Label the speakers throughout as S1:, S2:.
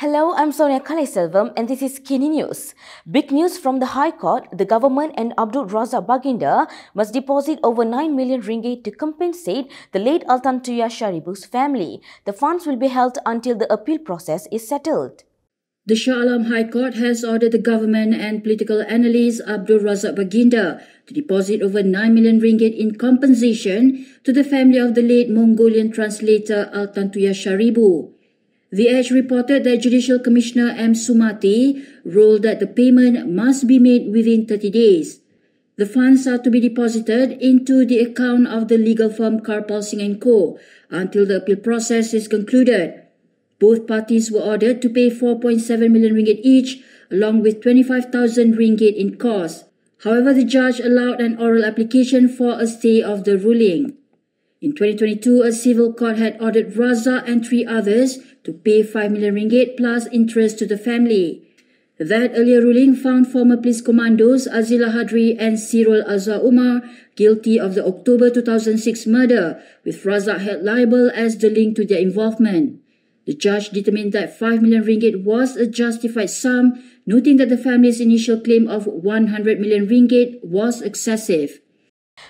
S1: Hello, I'm Sonia Kalaiselvam and this is Kini News. Big news from the High Court. The government and Abdul Razak Baginda must deposit over 9 million ringgit to compensate the late Altantuya Shaariibuu's family. The funds will be held until the appeal process is settled.
S2: The Shah Alam High Court has ordered the government and political analyst Abdul Razak Baginda to deposit over 9 million ringgit in compensation to the family of the late Mongolian translator Altantuya Shaariibuu. The Edge reported that Judicial Commissioner M Sumathi ruled that the payment must be made within 30 days. The funds are to be deposited into the account of the legal firm Karpal Singh & Co. until the appeal process is concluded. Both parties were ordered to pay 4.7 million ringgit each, along with 25,000 ringgit in costs. However, the judge allowed an oral application for a stay of the ruling. In 2022, a civil court had ordered Razak and 3 others to pay 5 million ringgit plus interest to the family. That earlier ruling found former police commandos Azila Hadri and Sirul Azhar Umar guilty of the October 2006 murder, with Razak held liable as the link to their involvement. The judge determined that 5 million ringgit was a justified sum, noting that the family's initial claim of 100 million ringgit was excessive.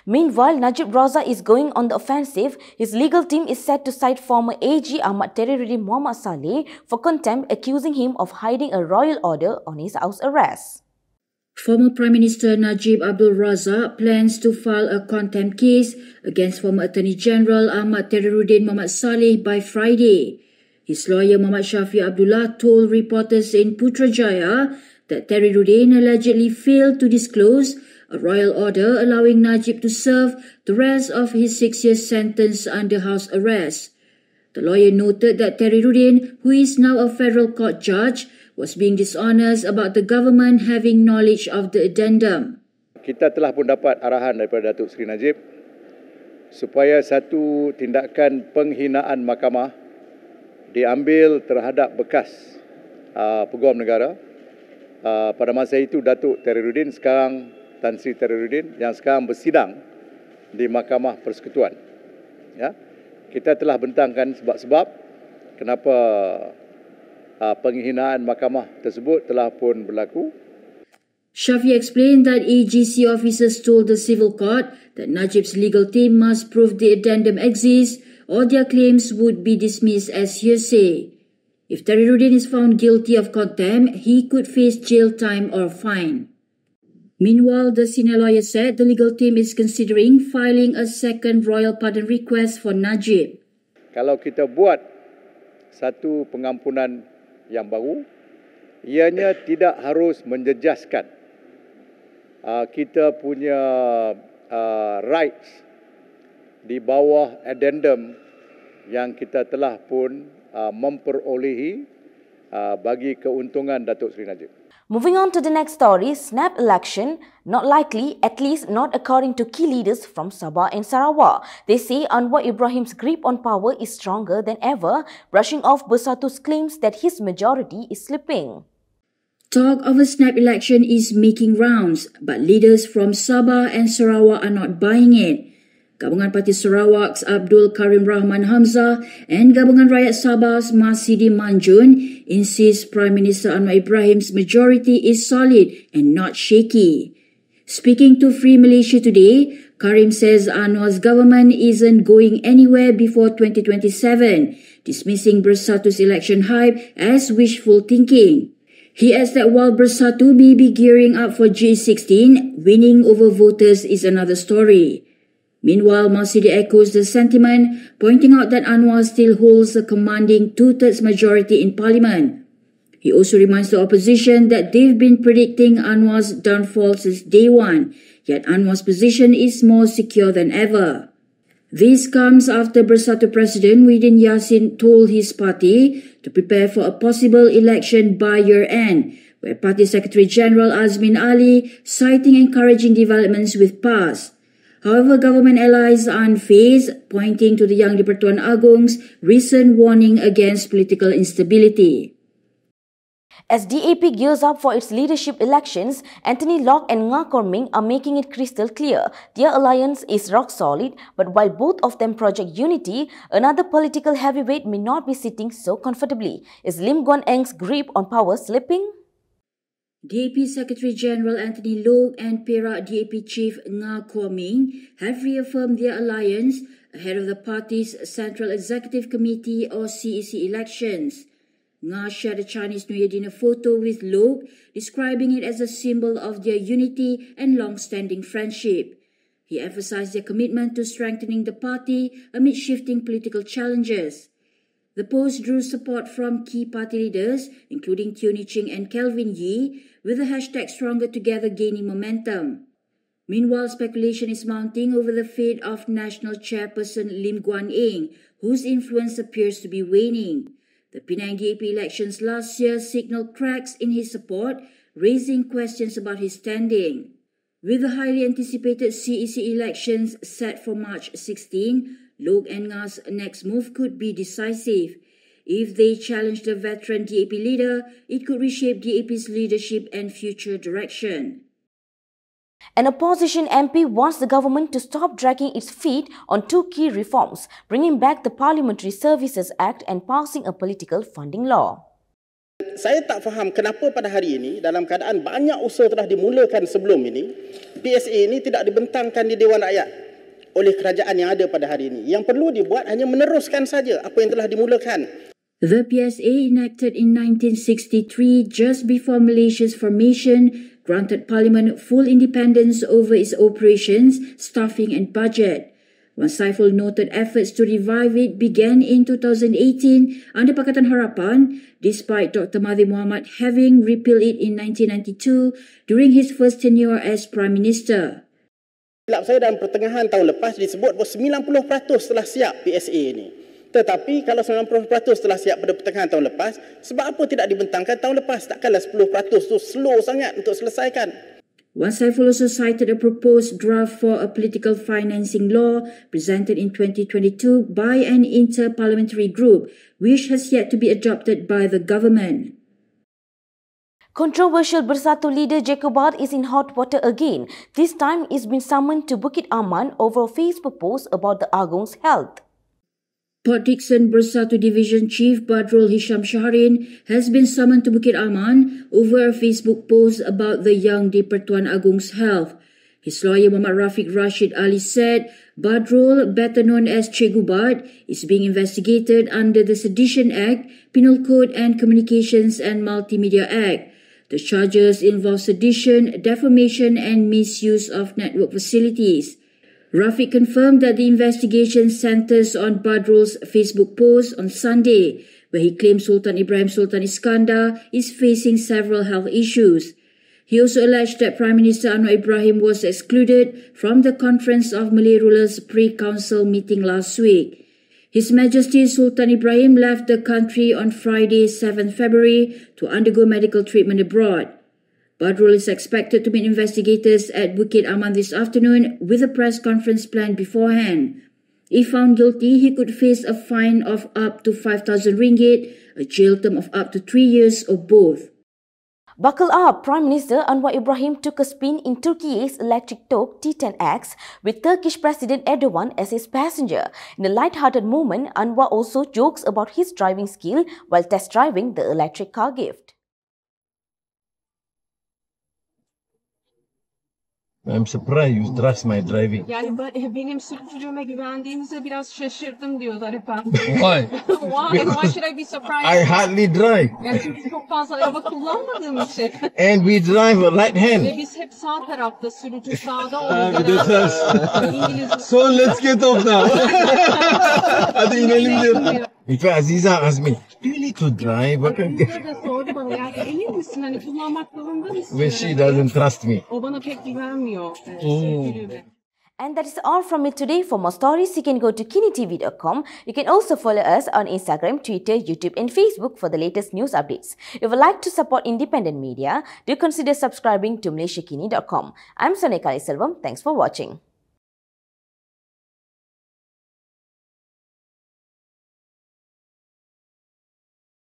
S1: Meanwhile, Najib Razak is going on the offensive. His legal team is set to cite former AG Ahmad Terrirudin Mohd Salleh for contempt, accusing him of hiding a royal order on his house arrest.
S2: Former Prime Minister Najib Abdul Razak plans to file a contempt case against former Attorney General Ahmad Terrirudin Mohd Salleh by Friday. His lawyer Muhammad Shafi Abdullah told reporters in Putrajaya that Terrirudin allegedly failed to disclose a royal order allowing Najib to serve the rest of his 6-year sentence under house arrest. The lawyer noted that Terrirudin, who is now a federal court judge, was being dishonest about the government having knowledge of the addendum.
S3: Kita telah pun dapat arahan daripada Datuk Seri Najib supaya satu tindakan penghinaan mahkamah diambil terhadap bekas peguam negara. Pada masa itu Datuk Terrirudin, sekarang Tan Sri Terrirudin, yang sekarang bersidang di Mahkamah Persekutuan. Ya, kita telah bentangkan sebab-sebab kenapa penghinaan mahkamah tersebut telah pun berlaku.
S2: Shafi explained that AGC officers told the civil court that Najib's legal team must prove the addendum exists or their claims would be dismissed as hearsay. If Terrirudin is found guilty of contempt, he could face jail time or fine. Meanwhile, the senior lawyer said the legal team is considering filing a second royal pardon request for Najib.
S3: Kalau kita buat satu pengampunan yang baru, ianya tidak harus menjejaskan kita punya rights di bawah addendum yang kita telah pun memperolehi bagi keuntungan Datuk Seri Najib.
S1: Moving on to the next story, snap election, not likely, at least not according to key leaders from Sabah and Sarawak. They say Anwar Ibrahim's grip on power is stronger than ever, brushing off Bersatu's claims that his majority is slipping.
S2: Talk of a snap election is making rounds, but leaders from Sabah and Sarawak are not buying it. Gabungan Parti Sarawak's Abdul Karim Rahman Hamzah and Gabungan Rakyat Sabah's Masidi Manjun insist Prime Minister Anwar Ibrahim's majority is solid and not shaky. Speaking to Free Malaysia Today, Karim says Anwar's government isn't going anywhere before 2027, dismissing Bersatu's election hype as wishful thinking. He adds that while Bersatu may be gearing up for G16, winning over voters is another story. Meanwhile, Masidi echoes the sentiment, pointing out that Anwar still holds a commanding 2/3 majority in Parliament. He also reminds the opposition that they've been predicting Anwar's downfall since day one, yet Anwar's position is more secure than ever. This comes after Bersatu President Muhyiddin Yassin told his party to prepare for a possible election by year-end, where Party Secretary General Azmin Ali citing encouraging developments with PAS. However, government allies are unfazed, pointing to the Yang di-Pertuan Agong's recent warning against political instability.
S1: As DAP gears up for its leadership elections, Anthony Locke and Nga Korming are making it crystal clear their alliance is rock solid, but while both of them project unity, another political heavyweight may not be sitting so comfortably. Is Lim Guan Eng's grip on power slipping?
S2: DAP Secretary-General Anthony Locke and Perak DAP Chief Nga Korming have reaffirmed their alliance ahead of the party's Central Executive Committee or CEC elections. Nga shared a Chinese New Year dinner photo with Locke, describing it as a symbol of their unity and long-standing friendship. He emphasized their commitment to strengthening the party amid shifting political challenges. The post drew support from key party leaders, including Tioni Ching and Kelvin Yee, with the hashtag Stronger Together gaining momentum. Meanwhile, speculation is mounting over the fate of National Chairperson Lim Guan Eng, whose influence appears to be waning. The Penang DAP elections last year signaled cracks in his support, raising questions about his standing. With the highly anticipated CEC elections set for March 16, Locke and Nga's next move could be decisive. If they challenge the veteran DAP leader, it could reshape DAP's leadership and future direction.
S1: An opposition MP wants the government to stop dragging its feet on two key reforms, bringing back the Parliamentary Services Act and passing a political funding law.
S4: Saya tak faham kenapa pada hari ini dalam keadaan banyak usaha telah dimulakan sebelum ini, PSA ini tidak dibentangkan di Dewan Rakyat oleh kerajaan yang ada pada hari ini. Yang perlu dibuat hanya meneruskan saja apa yang telah dimulakan.
S2: The PSA, enacted in 1963 just before Malaysia's formation, granted Parliament full independence over its operations, staffing and budget. Wan Saiful noted efforts to revive it began in 2018 under Pakatan Harapan, despite Dr. Mahathir Mohamad having repealed it in 1992 during his first tenure as Prime Minister.
S4: Silap saya dalam pertengahan tahun lepas disebut bahawa 90% telah siap PSA ini. Tetapi kalau 90% telah siap pada pertengahan tahun lepas, sebab apa tidak dibentangkan tahun lepas? Takkanlah 10% itu slow sangat untuk selesaikan.
S2: Wan Saiful also cited a proposed draft for a political financing law presented in 2022 by an inter-parliamentary group, which has yet to be adopted by the government.
S1: Controversial Bersatu leader Jacobard is in hot water again. This time he's been summoned to Bukit Aman over a Facebook post about the Agong's health.
S2: Port Dickson Bersatu Division Chief Badrul Hisham Shahrin has been summoned to Bukit Aman over a Facebook post about the young di-Pertuan Agong's health. His lawyer Muhammad Rafiq Rashid Ali said Badrul, better known as Chegubad, is being investigated under the Sedition Act, Penal Code and Communications and Multimedia Act. The charges involve sedition, defamation and misuse of network facilities. Rafiq confirmed that the investigation centers on Badrul's Facebook post on Sunday, where he claimed Sultan Ibrahim Sultan Iskandar is facing several health issues. He also alleged that Prime Minister Anwar Ibrahim was excluded from the Conference of Malay Rulers pre-council meeting last week. His Majesty Sultan Ibrahim left the country on Friday, 7 February to undergo medical treatment abroad. Badrul is expected to meet investigators at Bukit Aman this afternoon with a press conference planned beforehand. If found guilty, he could face a fine of up to 5,000 ringgit, a jail term of up to 3 years or both.
S1: Buckle up! Prime Minister Anwar Ibrahim took a spin in Turkey's electric Tok T10X with Turkish President Erdogan as his passenger. In a light-hearted moment, Anwar also jokes about his driving skill while test driving the electric car gift.
S5: I'm surprised you trust my driving.
S6: Yani benim sürücülüğüme güvendiğinize biraz şaşırdım diyorlar efendim.
S5: Why?
S6: Why should I be surprised?
S5: I hardly drive.
S6: Yani çünkü çok fazla araba kullanmadığım için.
S5: And we drive a right hand.
S6: Ve biz hep sağ tarafta, sürücü sağda olduğu
S5: So let's get off now. Hadi inelim diyor. In fact, Aziza asked me, do you need to drive?
S6: sordu bana yani emin misin hani kullanmak zorunda mısın?
S5: Well, she doesn't trust me.
S6: O bana pek güvenmiyor.
S1: And that is all from me today. For more stories, you can go to Kinitv.com. You can also follow us on Instagram, Twitter, YouTube and Facebook for the latest news updates. If you would like to support independent media, do consider subscribing to MalaysiaKini.com. I'm Sonia Kaliselvam. Thanks for watching.